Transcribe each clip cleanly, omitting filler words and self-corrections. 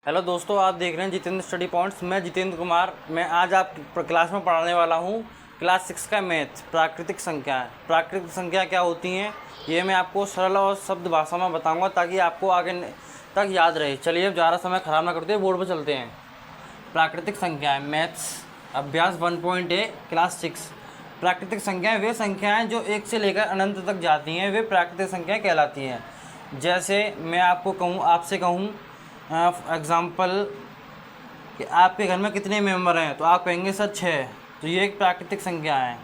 Hello दोस्तों, आप देख रहे हैं जितेंद्र स्टडी पॉइंट्स। मैं जितेंद्र कुमार। मैं आज आप क्लास में पढ़ाने वाला हूँ क्लास 6 का मैथ, प्राकृतिक संख्याएं। प्राकृतिक संख्या क्या होती हैं ये मैं आपको सरल और शब्द भाषा में बताऊंगा ताकि आपको आगे तक याद रहे। चलिए अब ज़्यादा समय ख़राब ना करते हुए बोर्ड पर चलते हैं। प्राकृतिक संख्याएँ मैथ्स अभ्यास 1.a क्लास 6। प्राकृतिक संख्याएँ वे संख्याएँ जो एक से लेकर अनंत तक जाती हैं, वे प्राकृतिक संख्याएँ कहलाती हैं। जैसे मैं आपसे कहूँ एग्ज़ाम्पल कि आपके घर में कितने मेंबर हैं, तो आप कहेंगे सर 6, तो ये एक प्राकृतिक संख्या है।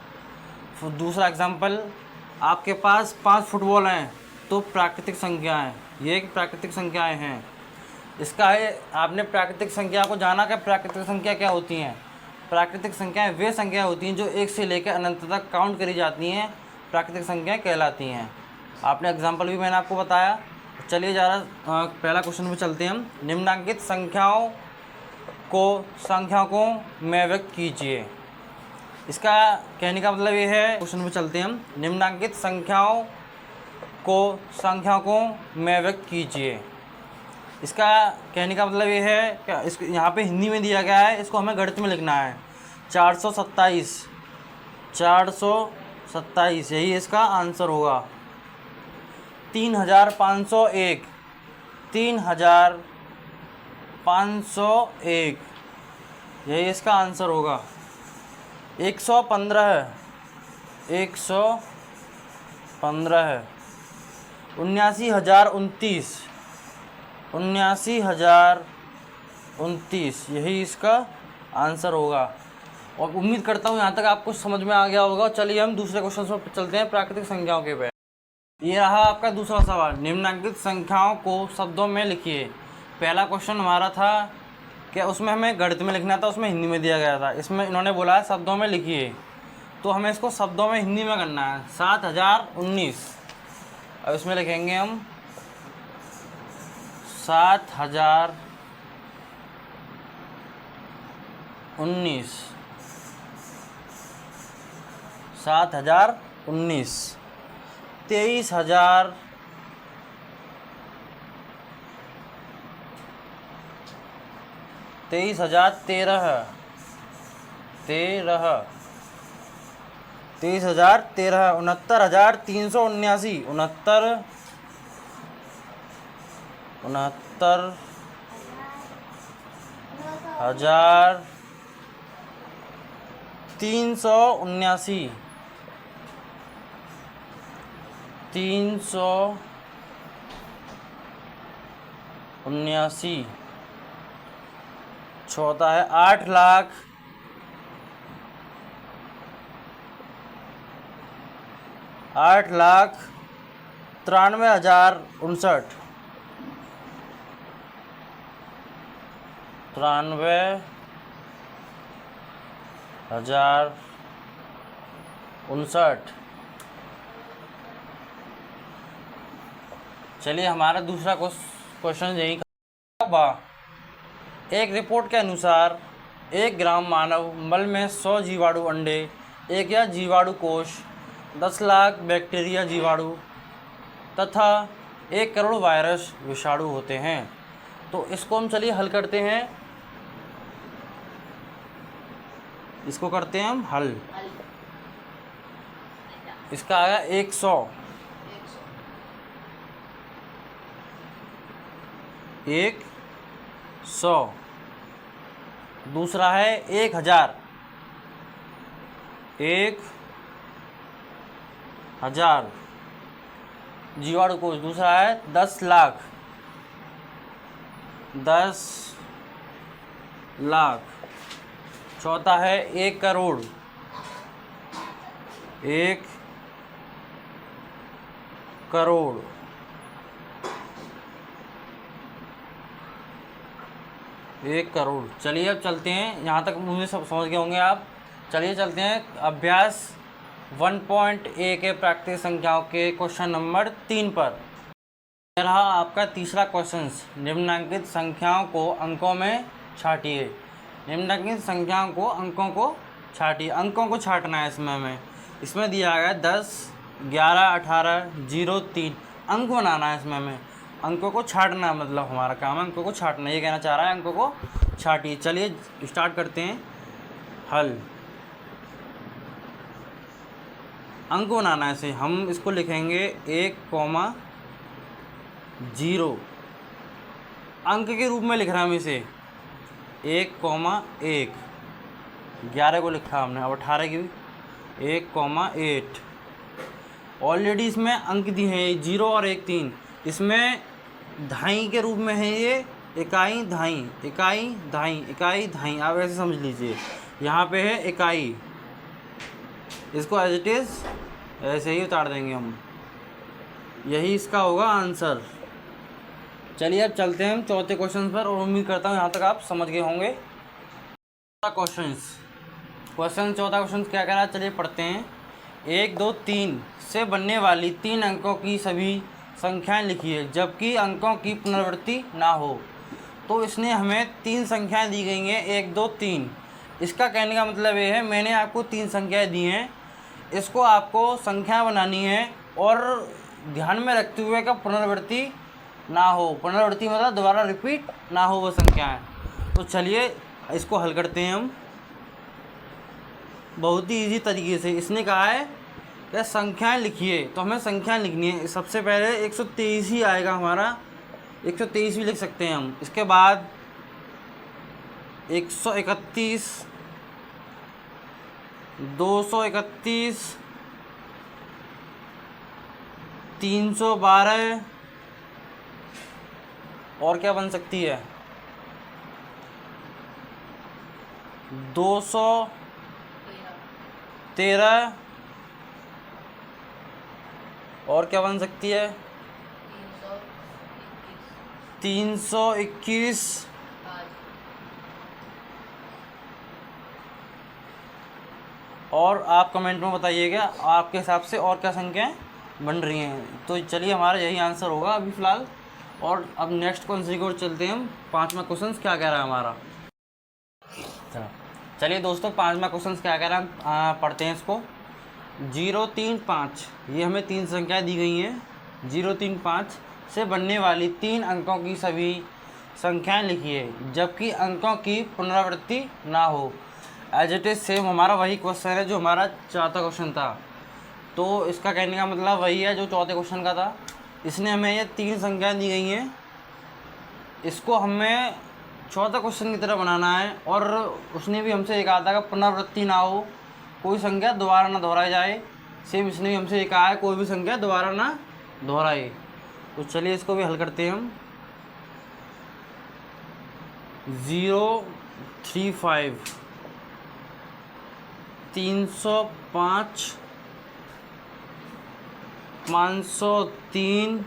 फिर दूसरा एग्ज़ाम्पल, आपके पास 5 फुटबॉल हैं, तो प्राकृतिक संख्या है, ये एक प्राकृतिक संख्याएं हैं। इसका है आपने प्राकृतिक संख्या को जाना कि प्राकृतिक संख्या क्या होती हैं। प्राकृतिक संख्याएं वे संख्या होती हैं जो एक से लेकर अनंत तक काउंट करी जाती हैं, प्राकृतिक संख्याएं कहलाती हैं। आपने एग्ज़ाम्पल भी मैंने आपको बताया। चलिए पहला क्वेश्चन में चलते हैं हम। निम्नांकित संख्याओं में व्यक्त कीजिए। इसका कहने का मतलब ये है, क्वेश्चन में चलते हैं हम। निम्नांकित संख्याओं में व्यक्त कीजिए। इसका कहने का मतलब ये है कि इसको यहाँ पे हिंदी में दिया गया है, इसको हमें गणित में लिखना है। 427 यही इसका आंसर होगा। 3501 यही इसका आंसर होगा। 115 79,029 यही इसका आंसर होगा। और उम्मीद करता हूँ यहाँ तक आपको समझ में आ गया होगा। चलिए हम दूसरे क्वेश्चन पर चलते हैं, प्राकृतिक संख्याओं के पे। ये रहा आपका दूसरा सवाल। निम्नलिखित संख्याओं को शब्दों में लिखिए। पहला क्वेश्चन हमारा था कि उसमें हमें गणित में लिखना था, उसमें हिंदी में दिया गया था। इसमें इन्होंने बोला है शब्दों में लिखिए, तो हमें इसको शब्दों में हिंदी में करना है। 7019, अब इसमें लिखेंगे हम 7019। 23,013 $379। चौथा है 8,93,059। 93,059। चलिए हमारा दूसरा क्वेश्चन यही बा। एक रिपोर्ट के अनुसार 1 ग्राम मानव मल में 100 जीवाणु अंडे, 1 या जीवाणु कोष, 10 लाख बैक्टीरिया जीवाणु तथा 1 करोड़ वायरस विषाणु होते हैं। तो इसको हम चलिए हल करते हैं। इसको करते हैं हम हल। इसका आया 100। 100। दूसरा है 1000। 1000 जीवाणु कोष। दूसरा है 10 लाख। 10 लाख। चौथा है 1 करोड़। 1 करोड़। 1 करोड़। चलिए अब चलते हैं, यहाँ तक मुझे सब समझ गए होंगे आप। चलिए चलते हैं अभ्यास 1.a के प्राकृतिक संख्याओं के क्वेश्चन नंबर 3 पर। यह रहा आपका तीसरा क्वेश्चन। निम्नलिखित संख्याओं को अंकों में छाटिए। निम्नलिखित संख्याओं को अंकों को छाटिए। अंकों को छाटना है इसमें दिया गया 10, 11, 18, 0, 3 अंक बनाना है इसमें हमें। अंकों को छांटना, मतलब हमारा काम है अंकों को छांटना, ये कहना चाह रहा है अंकों को छांटिए। चलिए स्टार्ट करते हैं हल। अंक बनाना है, ऐसे हम इसको लिखेंगे 1,0 अंक के रूप में लिख रहा हूँ इसे 1,1, 11 को लिखा हमने, अब 18 की 1,8। ऑलरेडी इसमें अंक दिए हैं 0 और 1, 3। इसमें धाई के रूप में है ये, इकाई धाई, इकाई धाई, इकाई धाई, आप ऐसे समझ लीजिए। यहाँ पे है इकाई, इसको एज इट इज़ ऐसे ही उतार देंगे हम, यही इसका होगा आंसर। चलिए अब चलते हैं हम चौथे क्वेश्चन पर, और उम्मीद करता हूँ यहाँ तक आप समझ गए होंगे। चौथा क्वेश्चन क्या कह रहा है, चलिए पढ़ते हैं। 1, 2, 3 से बनने वाली 3 अंकों की सभी संख्याएं लिखिए जबकि अंकों की पुनरावृत्ति ना हो। तो इसने हमें 3 संख्याएं दी गई हैं, 1, 2, 3। इसका कहने का मतलब ये है, मैंने आपको 3 संख्याएं दी हैं, इसको आपको संख्या बनानी है और ध्यान में रखते हुए कि पुनरावृत्ति ना हो। पुनरावृत्ति मतलब दोबारा रिपीट ना हो वो संख्याएं। तो चलिए इसको हल करते हैं हम बहुत ही इजी तरीके से। इसने कहा है कि संख्याएं लिखिए, तो हमें संख्याएं लिखनी है। सबसे पहले 123 ही आएगा हमारा, 123 भी लिख सकते हैं हम। इसके बाद 131, 231, 312, और क्या बन सकती है 213, और क्या बन सकती है 321, और आप कमेंट में बताइएगा आपके हिसाब से और क्या संख्याएं बन रही हैं। तो चलिए हमारा यही आंसर होगा अभी फ़िलहाल। और अब नेक्स्ट क्वेश्चन की ओर चलते हैं हम। 5वां क्वेश्चन क्या कह रहा है हमारा। चलिए दोस्तों 5वां क्वेश्चन क्या कह रहा है, पढ़ते हैं इसको। 0, 3, 5 ये हमें 3 संख्याएं दी गई हैं। 0, 3, 5 से बनने वाली 3 अंकों की सभी संख्याएं लिखिए जबकि अंकों की पुनरावृत्ति ना हो। एज इट इज़ सेम हमारा वही क्वेश्चन है जो हमारा चौथा क्वेश्चन था। तो इसका कहने का मतलब वही है जो चौथे क्वेश्चन का था। इसने हमें ये 3 संख्याएं दी गई हैं, इसको हमें चौथा क्वेश्चन की तरह बनाना है। और उसने भी हमसे ये कहा था कि पुनरावृत्ति ना हो, कोई संख्या दोबारा ना दोहराई जाए। सेम इसने भी हमसे ये कहा है कोई भी संख्या दोबारा ना दोहराए। तो चलिए इसको भी हल करते हैं हम। 0, 3, 5, 305, 503,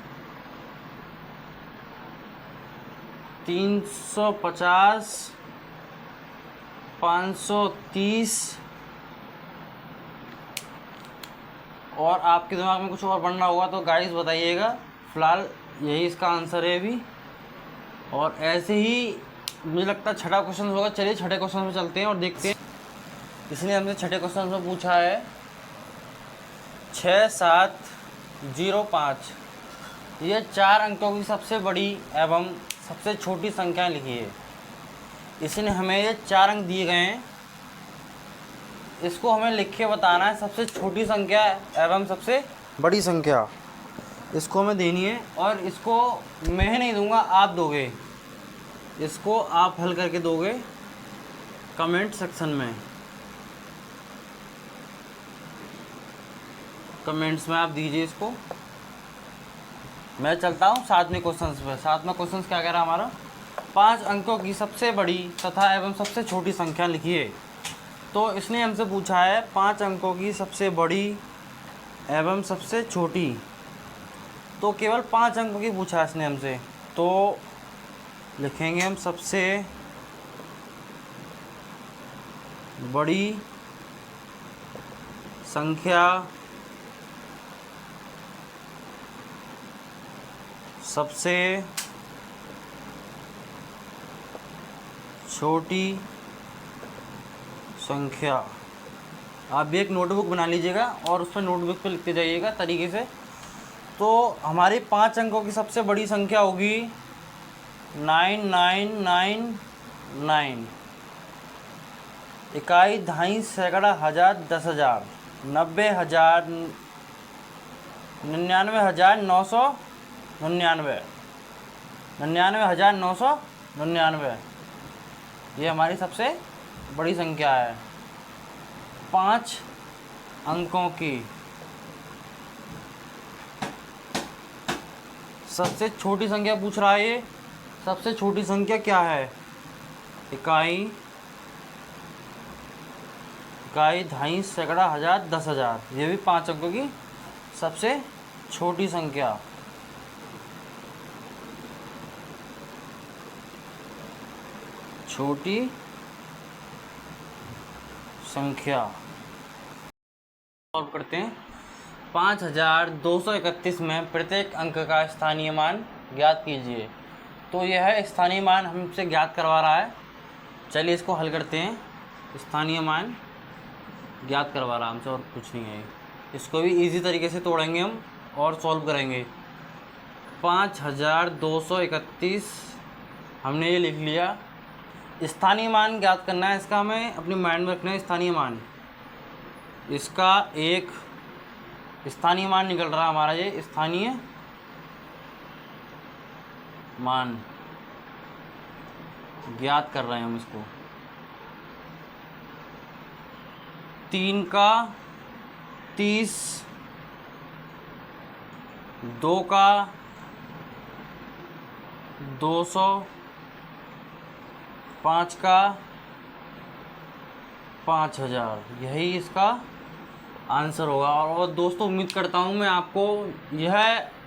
350, 530, और आपके दिमाग में कुछ और बनना होगा तो गाइस बताइएगा। फ़िलहाल यही इसका आंसर है अभी। और ऐसे ही मुझे लगता है छठा क्वेश्चन होगा। चलिए छठे क्वेश्चन में चलते हैं और देखते हैं। इसने हमसे छठे क्वेश्चन में पूछा है 6705 ये 4 अंकों की सबसे बड़ी एवं सबसे छोटी संख्या लिखिए। इसने हमें ये 4 अंक दिए गए हैं, इसको हमें लिख के बताना है सबसे छोटी संख्या एवं सबसे बड़ी संख्या, इसको हमें देनी है। और इसको मैं नहीं दूंगा, आप दोगे, इसको आप हल करके दोगे कमेंट सेक्शन में, कमेंट्स में आप दीजिए इसको। मैं चलता हूँ 7वें क्वेश्चन पर। 7वां क्वेश्चन क्या कह रहा है हमारा, 5 अंकों की सबसे बड़ी तथा एवं सबसे छोटी संख्या लिखिए। तो इसने हमसे पूछा है 5 अंकों की सबसे बड़ी एवं सबसे छोटी, तो केवल 5 अंकों की पूछा है इसने हमसे। तो लिखेंगे हम सबसे बड़ी संख्या, सबसे छोटी संख्या। आप भी एक नोटबुक बना लीजिएगा और उस पर नोटबुक पे लिखते जाइएगा तरीके से। तो हमारी 5 अंकों की सबसे बड़ी संख्या होगी 9999। इकाई, दहाई, सैकड़ा, हजार, 10,000, 90,000, 99,999, 99,999। ये हमारी सबसे बड़ी संख्या है 5 अंकों की। सबसे छोटी संख्या पूछ रहा है ये। सबसे छोटी संख्या क्या है? इकाई, दहाई, सैकड़ा, हजार, 10,000। ये भी 5 अंकों की सबसे छोटी संख्या। छोटी संख्या सॉल्व करते हैं। 5231 में प्रत्येक अंक का स्थानीय मान ज्ञात कीजिए। तो यह है स्थानीय मान हमसे ज्ञात करवा रहा है। चलिए इसको हल करते हैं। स्थानीय मान ज्ञात करवा रहा है हमसे, और कुछ नहीं है। इसको भी इजी तरीके से तोड़ेंगे हम और सॉल्व करेंगे। 5231 हमने ये लिख लिया। स्थानीय मान ज्ञात करना है, इसका हमें अपने माइंड में रखना है। स्थानीय मान, इसका एक स्थानीय मान निकल रहा है हमारा। ये स्थानीय मान ज्ञात कर रहे हैं हम इसको। 3 का 30, 2 का 200, 5 का 5,000। यही इसका आंसर होगा। और दोस्तों उम्मीद करता हूँ मैं आपको यह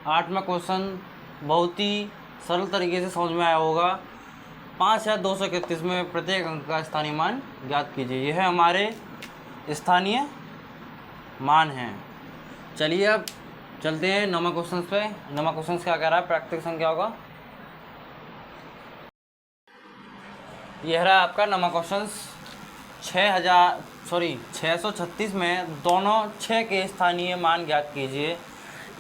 8वां क्वेश्चन बहुत ही सरल तरीके से समझ में आया होगा। 5231 में प्रत्येक अंक का स्थानीय मान ज्ञात कीजिए। यह हमारे स्थानीय मान हैं। चलिए अब चलते हैं 9वां क्वेश्चन पे। 9वां क्वेश्चन क्या कह रहा है? प्राकृतिक संख्या होगा। यह रहा आपका 9वां क्वेश्चन। 636 में दोनों 6 के स्थानीय मान ज्ञात कीजिए।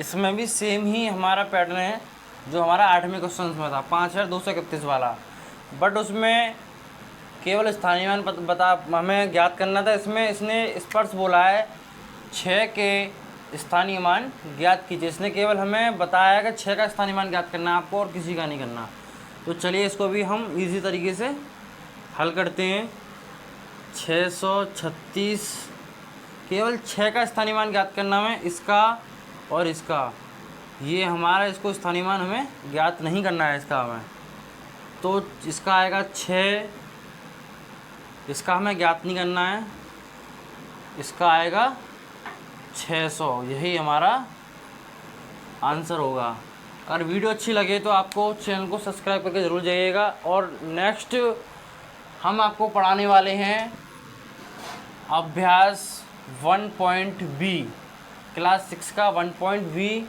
इसमें भी सेम ही हमारा पैटर्न है जो हमारा 8वें क्वेश्चन में था, 5231 वाला। बट उसमें केवल स्थानीय मान बता हमें ज्ञात करना था। इसमें इसने स्पर्श बोला है 6 के स्थानीय मान ज्ञात कीजिए। इसने केवल हमें बताया कि 6 का स्थानीय मान ज्ञात करना है आपको, और किसी का नहीं करना। तो चलिए इसको भी हम इजी तरीके से हल करते हैं। 636, केवल 6 का स्थानीय मान ज्ञात करना है, इसका और इसका। ये हमारा इसको स्थानीय मान हमें ज्ञात नहीं करना है इसका हमें। तो इसका आएगा 6, इसका हमें ज्ञात नहीं करना है। इसका आएगा 600। यही हमारा आंसर होगा। अगर वीडियो अच्छी लगे तो आपको चैनल को सब्सक्राइब करके ज़रूर जाइएगा। और नेक्स्ट हम आपको पढ़ाने वाले हैं अभ्यास 1.B, क्लास 6 का 1.B